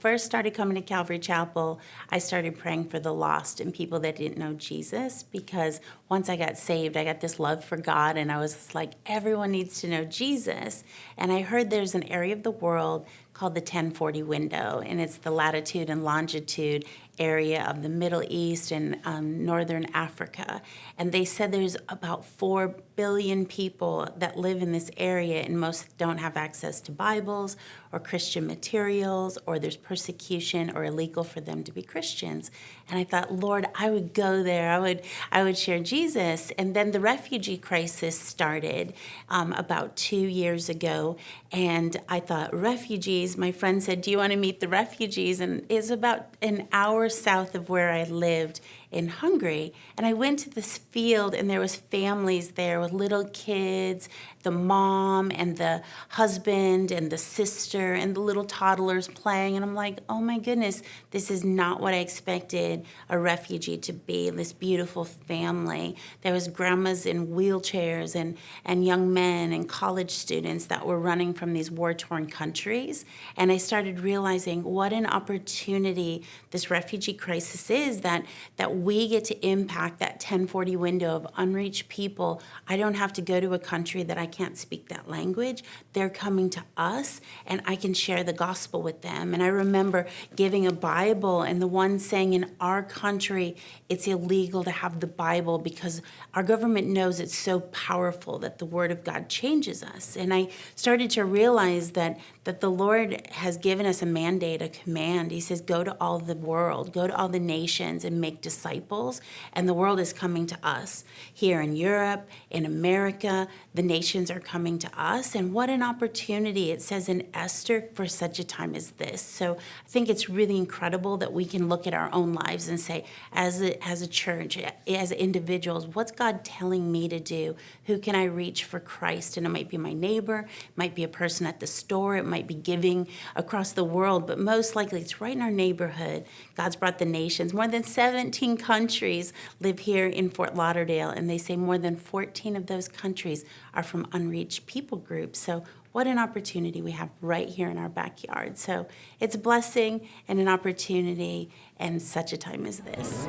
first started coming to Calvary Chapel, I started praying for the lost and people that didn't know Jesus, because once I got saved, I got this love for God, and I was just like, everyone needs to know Jesus. And I heard there's an area of the world called the 1040 window, and it's the latitude and longitude area of the Middle East and Northern Africa. And they said there's about 4 billion people that live in this area, and most don't have access to Bibles or Christian materials, or there's persecution or illegal for them to be Christians. And I thought, Lord, I would go there. I would share Jesus. And then the refugee crisis started about 2 years ago. And I thought, refugees, my friend said, do you want to meet the refugees? And it's about an hour south of where I lived in Hungary. And I went to this field, and there was families there with little kids, the mom and the husband and the sister and the little toddlers playing. And I'm like, oh my goodness, this is not what I expected a refugee to be, this beautiful family. There was grandmas in wheelchairs and young men and college students that were running from these war-torn countries. And I started realizing what an opportunity this refugee crisis is, that we get to impact that 1040 window of unreached people. I don't have to go to a country that I can't speak that language. They're coming to us, and I can share the gospel with them. And I remember giving a Bible, and the one saying, in our country, it's illegal to have the Bible because our government knows it's so powerful that the Word of God changes us. And I started to realize that the Lord has given us a mandate, a command. He says, go to all the world, go to all the nations and make disciples. And the world is coming to us. Here in Europe, in America, the nations are coming to us. And what an opportunity, it says in Esther, for such a time as this. So I think it's really incredible that we can look at our own lives and say, as a church, as individuals, what's God telling me to do? Who can I reach for Christ? And it might be my neighbor, it might be a person at the store, it might be giving across the world, but most likely it's right in our neighborhood. God's brought the nations. More than 17 countries live here in Fort Lauderdale, and they say more than 14 of those countries are from unreached people groups. So what an opportunity we have right here in our backyard. So it's a blessing and an opportunity, and such a time as this.